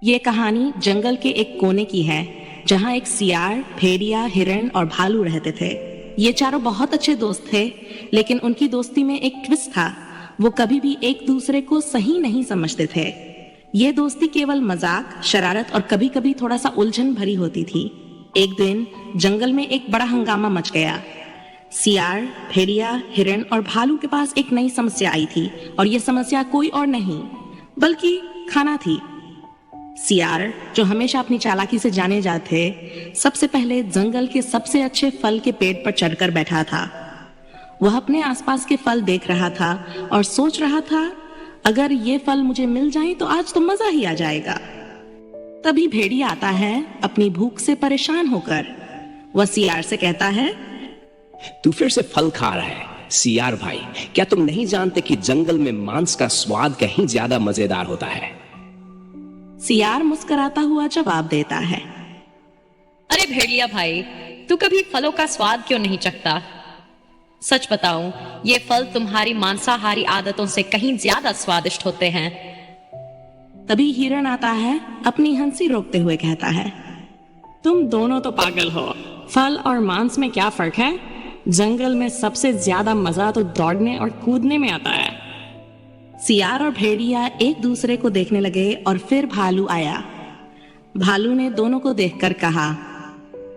ये कहानी जंगल के एक कोने की है जहाँ एक सियार, भेड़िया, हिरण और भालू रहते थे। ये चारों बहुत अच्छे दोस्त थे, लेकिन उनकी दोस्ती में एक ट्विस्ट था। वो कभी भी एक दूसरे को सही नहीं समझते थे। ये दोस्ती केवल मजाक, शरारत और कभी कभी थोड़ा सा उलझन भरी होती थी। एक दिन जंगल में एक बड़ा हंगामा मच गया। सियार, भेड़िया, हिरण और भालू के पास एक नई समस्या आई थी, और ये समस्या कोई और नहीं बल्कि खाना थी। सियार, जो हमेशा अपनी चालाकी से जाने जाते थे, सबसे पहले जंगल के सबसे अच्छे फल के पेड़ पर चढ़कर बैठा था। वह अपने आसपास के फल देख रहा था और सोच रहा था, अगर ये फल मुझे मिल जाएं तो आज तो मजा ही आ जाएगा। तभी भेड़िया आता है, अपनी भूख से परेशान होकर। वह सियार से कहता है, तू फिर से फल खा रहा है सियार भाई। क्या तुम नहीं जानते कि जंगल में मांस का स्वाद कहीं ज्यादा मजेदार होता है? सियार मुस्कुराता हुआ जवाब देता है, अरे भेड़िया भाई, तू कभी फलों का स्वाद क्यों नहीं चखता? सच बताऊं, ये फल तुम्हारी मांसाहारी आदतों से कहीं ज्यादा स्वादिष्ट होते हैं। तभी हिरण आता है, अपनी हंसी रोकते हुए कहता है, तुम दोनों तो पागल हो। फल और मांस में क्या फर्क है? जंगल में सबसे ज्यादा मजा तो दौड़ने और कूदने में आता है। सियार और भेड़िया एक दूसरे को देखने लगे और फिर भालू आया। भालू ने दोनों को देखकर कहा,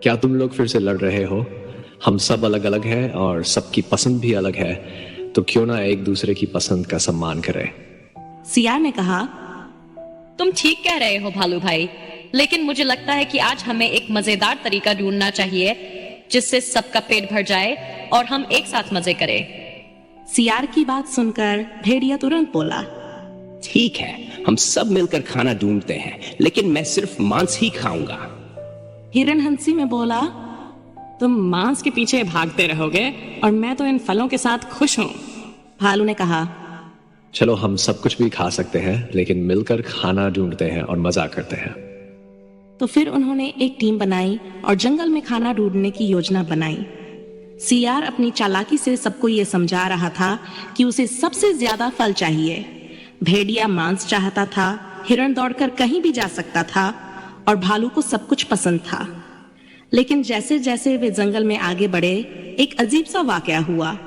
क्या तुम लोग फिर से लड़ रहे हो? हम सब अलग अलग हैं और सबकी पसंद भी अलग है, तो क्यों ना एक दूसरे की पसंद का सम्मान करें। सियार ने कहा, तुम ठीक कह रहे हो भालू भाई, लेकिन मुझे लगता है कि आज हमें एक मजेदार तरीका ढूंढना चाहिए जिससे सबका पेट भर जाए और हम एक साथ मजे करें। सियार की बात सुनकर भेड़िया तुरंत बोला, ठीक है, हम सब मिलकर खाना ढूंढते हैं, लेकिन मैं सिर्फ मांस ही खाऊंगा। हिरण हंसी में बोला, तुम मांस के पीछे भागते रहोगे और मैं तो इन फलों के साथ खुश हूँ। भालू ने कहा, चलो हम सब कुछ भी खा सकते हैं, लेकिन मिलकर खाना ढूंढते हैं और मजा करते हैं। तो फिर उन्होंने एक टीम बनाई और जंगल में खाना ढूंढने की योजना बनाई। सियार अपनी चालाकी से सबको ये समझा रहा था कि उसे सबसे ज्यादा फल चाहिए। भेड़िया मांस चाहता था, हिरण दौड़कर कहीं भी जा सकता था और भालू को सब कुछ पसंद था। लेकिन जैसे जैसे वे जंगल में आगे बढ़े, एक अजीब सा वाकया हुआ।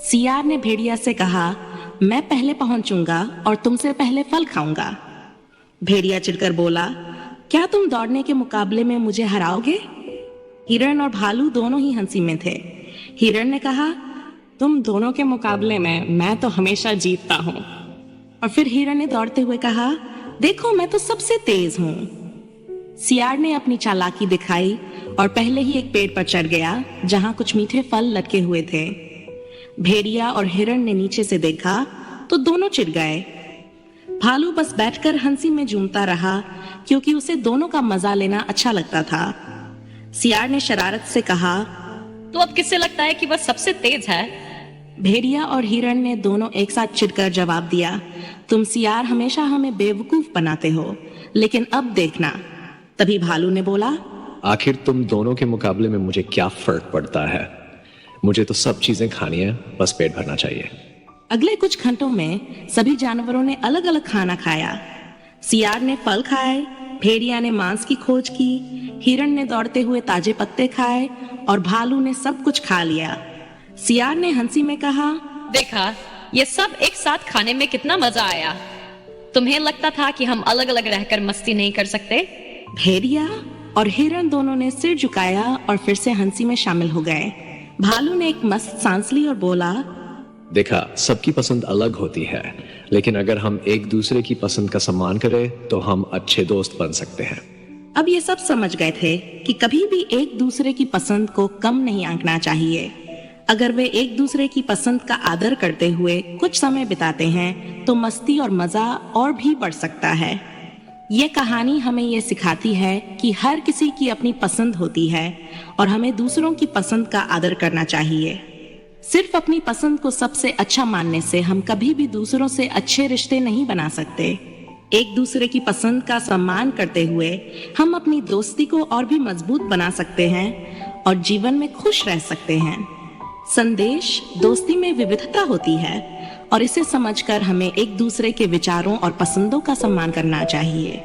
सियार ने भेड़िया से कहा, मैं पहले पहुंचूंगा और तुमसे पहले फल खाऊंगा। भेड़िया चिढ़कर बोला, क्या तुम दौड़ने के मुकाबले में मुझे हराओगे? हिरण और भालू दोनों ही हंसी में थे। हिरण ने कहा, तुम दोनों के मुकाबले में मैं तो हमेशा जीतता हूँ। और फिर हिरण ने दौड़ते हुए कहा, देखो मैं तो सबसे तेज हूँ। सियार ने अपनी चालाकी दिखाई और पहले ही एक पेड़ पर चढ़ गया जहाँ कुछ मीठे फल लटके हुए थे। भेड़िया और हिरण ने नीचे से देखा तो दोनों चिढ़ गए। भालू बस बैठकर हंसी में झूमता रहा, क्योंकि उसे दोनों का मजा लेना अच्छा लगता था। सियार ने शरारत से कहा, तो अब किससे लगता है कि वह सबसे तेज है? भेड़िया और हिरण ने दोनों एक साथ चिढ़कर जवाब दिया, तुम सियार हमेशा हमें बेवकूफ बनाते हो, लेकिन अब देखना। तभी भालू ने बोला, आखिर तुम दोनों के मुकाबले में मुझे क्या फर्क पड़ता है? मुझे तो सब चीजें खानी है, बस पेट भरना चाहिए। अगले कुछ घंटों में सभी जानवरों ने अलग अलग खाना खाया। सियार ने फल खाए, भेड़िया ने मांस की खोज की, हिरण ने दौड़ते हुए ताजे पत्ते खाए और भालू ने सब कुछ खा लिया। सियार ने हंसी में कहा, देखा, ये सब एक साथ खाने में कितना मजा आया। तुम्हें लगता था कि हम अलग अलग रहकर मस्ती नहीं कर सकते? भेड़िया और हिरण दोनों ने सिर झुकाया और फिर से हंसी में शामिल हो गए। भालू ने एक मस्त सांस ली और बोला, देखा, सबकी पसंद अलग होती है, लेकिन अगर हम एक दूसरे की पसंद का सम्मान करें तो हम अच्छे दोस्त बन सकते हैं। अब ये सब समझ गए थे कि कभी भी एक दूसरे की पसंद को कम नहीं आंकना चाहिए। अगर वे एक दूसरे की पसंद का आदर करते हुए कुछ समय बिताते हैं तो मस्ती और मजा और भी बढ़ सकता है। ये कहानी हमें ये सिखाती है कि हर किसी की अपनी पसंद होती है और हमें दूसरों की पसंद का आदर करना चाहिए। सिर्फ अपनी पसंद को सबसे अच्छा मानने से हम कभी भी दूसरों से अच्छे रिश्ते नहीं बना सकते। एक दूसरे की पसंद का सम्मान करते हुए हम अपनी दोस्ती को और भी मजबूत बना सकते हैं और जीवन में खुश रह सकते हैं। संदेश, दोस्ती में विविधता होती है और इसे समझकर हमें एक दूसरे के विचारों और पसंदों का सम्मान करना चाहिए।